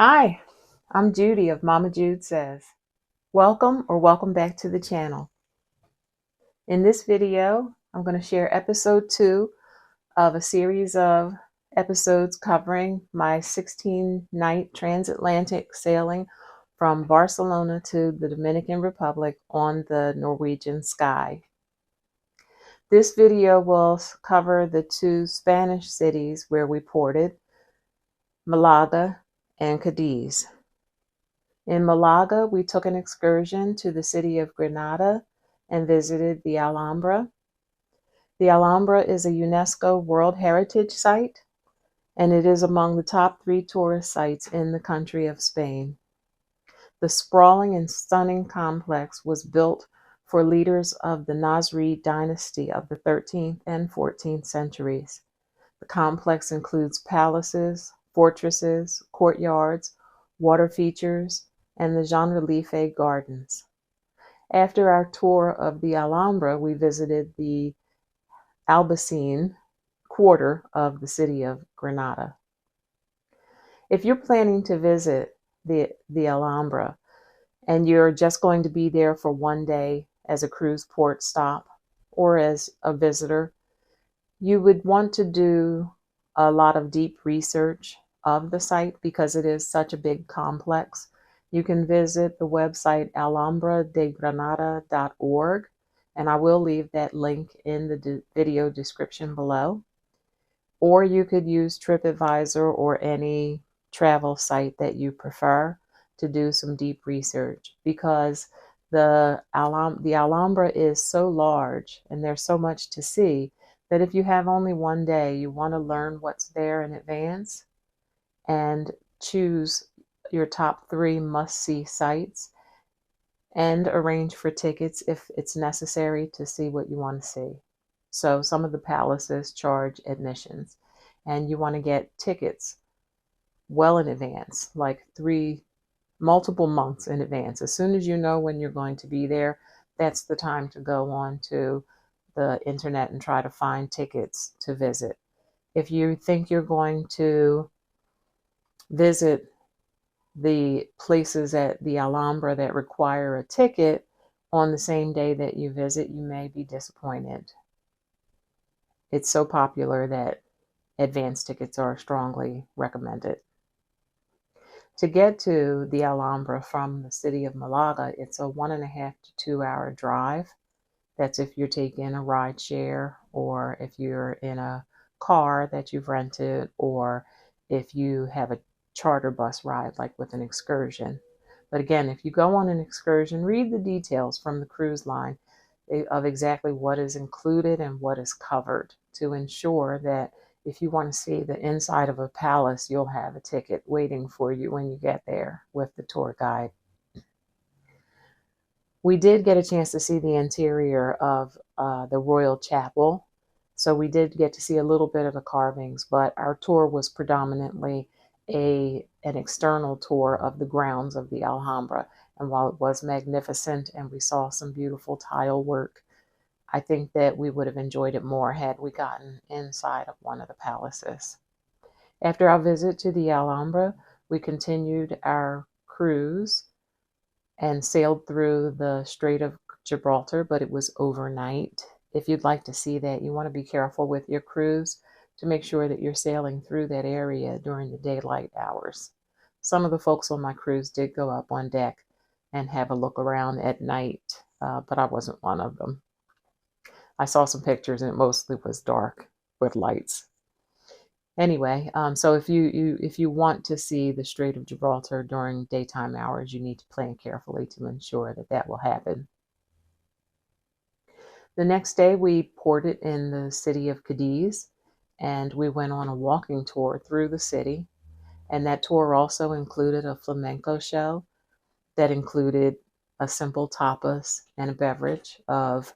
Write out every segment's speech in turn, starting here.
Hi, I'm Judy of Mama Jude Says. Welcome back to the channel. In this video, I'm going to share episode 2 of a series of episodes covering my 16-night transatlantic sailing from Barcelona to the Dominican Republic on the Norwegian Sky. This video will cover the two Spanish cities where we ported, Málaga and Cádiz. In Malaga, we took an excursion to the city of Granada and visited the Alhambra. The Alhambra is a UNESCO World Heritage Site, and it is among the top 3 tourist sites in the country of Spain. The sprawling and stunning complex was built for leaders of the Nasrid dynasty of the 13th and 14th centuries. The complex includes palaces, fortresses, courtyards, water features, and the Jean Relief Gardens. After our tour of the Alhambra, we visited the Albayzín quarter of the city of Granada. If you're planning to visit the Alhambra and you're just going to be there for one day as a cruise port stop or as a visitor, you would want to do a lot of deep research of the site because it is such a big complex. You can visit the website alhambradegranada.org, and I will leave that link in the video description below. Or you could use TripAdvisor or any travel site that you prefer to do some deep research, because the Alhambra is so large and there's so much to see that if you have only one day, you want to learn what's there in advance and choose your top 3 must-see sites and arrange for tickets if it's necessary to see what you want to see. So some of the palaces charge admissions, and you want to get tickets well in advance, like multiple months in advance. As soon as you know when you're going to be there, that's the time to go on to the internet and try to find tickets to visit. If you think you're going to visit the places at the Alhambra that require a ticket on the same day that you visit, you may be disappointed. It's so popular that advance tickets are strongly recommended. To get to the Alhambra from the city of Malaga, it's a 1.5 to 2 hour drive. That's if you're taking a ride share, or if you're in a car that you've rented, or if you have a charter bus ride, like with an excursion. But again, if you go on an excursion, read the details from the cruise line of exactly what is included and what is covered to ensure that if you want to see the inside of a palace, you'll have a ticket waiting for you when you get there with the tour guide. We did get a chance to see the interior of the Royal Chapel, so we did get to see a little bit of the carvings, but our tour was predominantly an external tour of the grounds of the Alhambra. And while it was magnificent and we saw some beautiful tile work, I think that we would have enjoyed it more had we gotten inside of one of the palaces. After our visit to the Alhambra, we continued our cruise and sailed through the Strait of Gibraltar, but it was overnight. If you'd like to see that, you want to be careful with your cruise to make sure that you're sailing through that area during the daylight hours. Some of the folks on my cruise did go up on deck and have a look around at night, but I wasn't one of them. I saw some pictures and it mostly was dark with lights. Anyway, so if you want to see the Strait of Gibraltar during daytime hours, you need to plan carefully to ensure that that will happen. The next day we ported in the city of Cádiz, and we went on a walking tour through the city, and that tour also included a flamenco show that included a simple tapas and a beverage of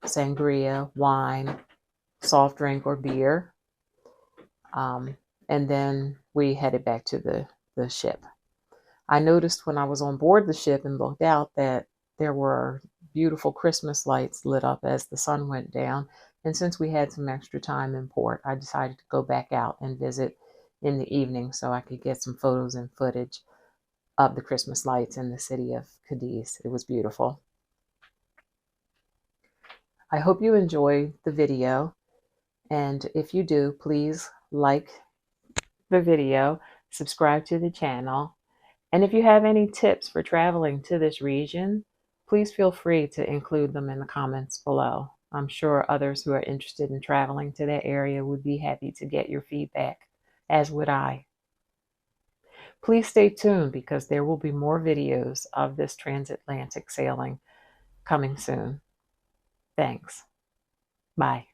sangria, wine, soft drink, or beer. And then we headed back to the ship. I noticed when I was on board the ship and looked out that there were beautiful Christmas lights lit up as the sun went down. And since we had some extra time in port, I decided to go back out and visit in the evening so I could get some photos and footage of the Christmas lights in the city of Cádiz. It was beautiful. I hope you enjoyed the video, and if you do, please like the video, subscribe to the channel, and if you have any tips for traveling to this region, please feel free to include them in the comments below. I'm sure others who are interested in traveling to that area would be happy to get your feedback, as would I. Please stay tuned because there will be more videos of this transatlantic sailing coming soon. Thanks. Bye.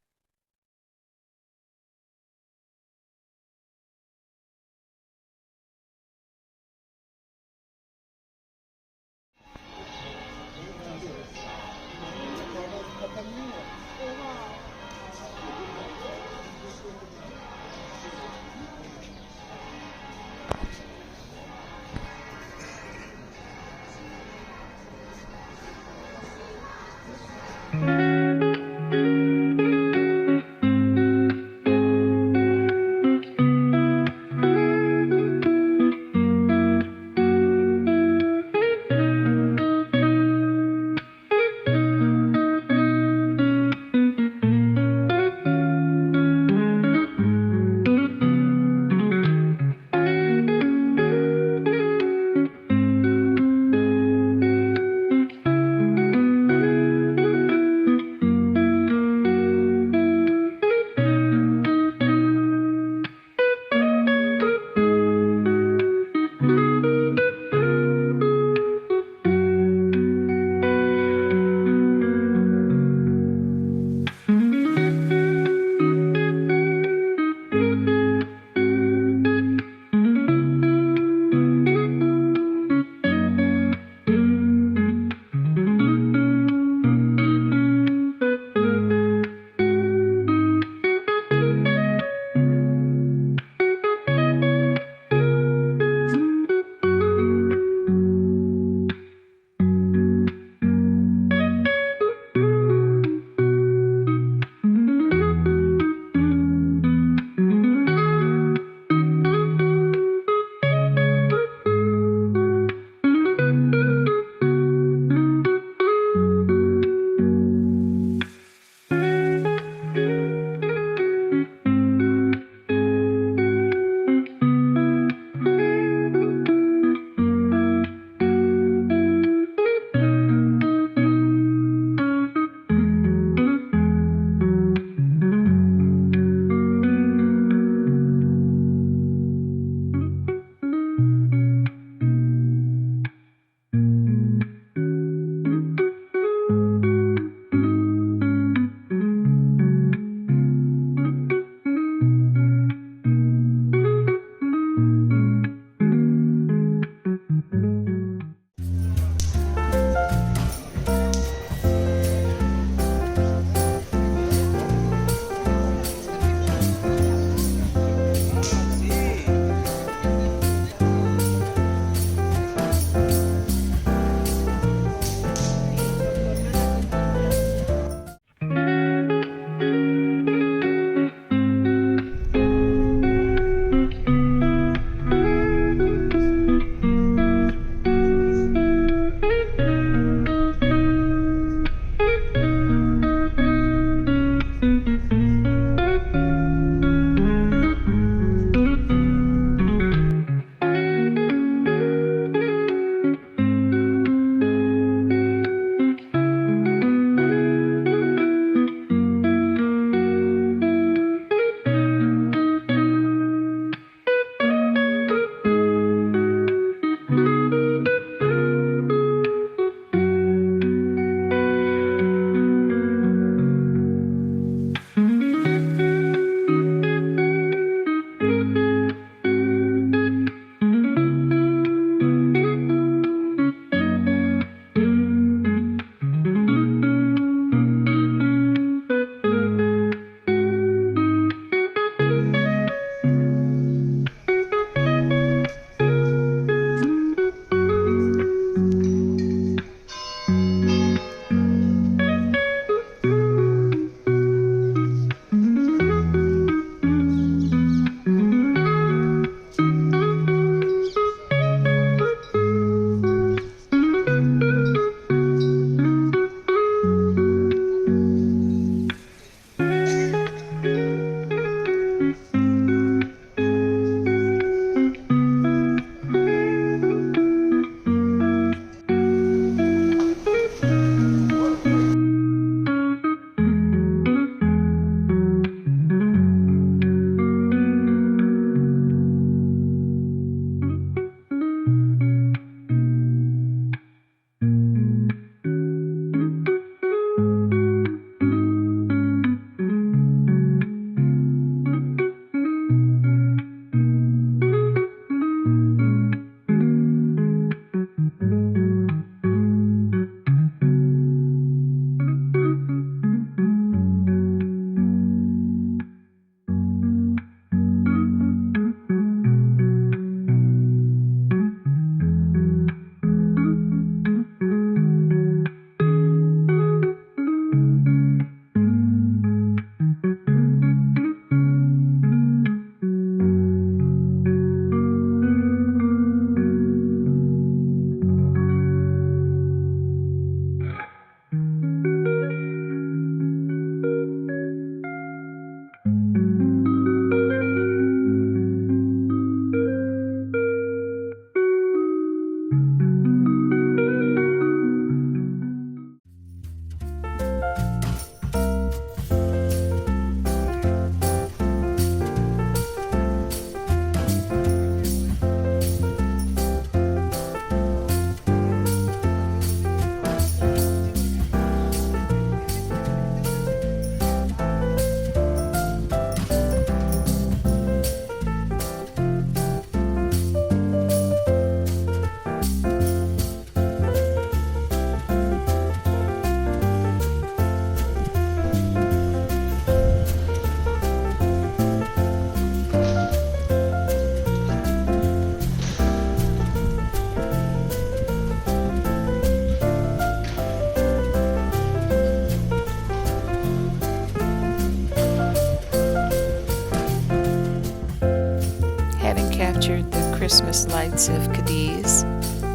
Christmas lights of Cádiz,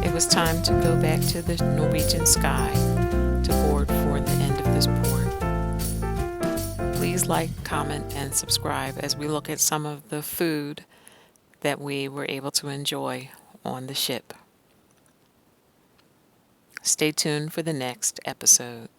it was time to go back to the Norwegian Sky to board for the end of this port. Please like, comment, and subscribe as we look at some of the food that we were able to enjoy on the ship. Stay tuned for the next episode.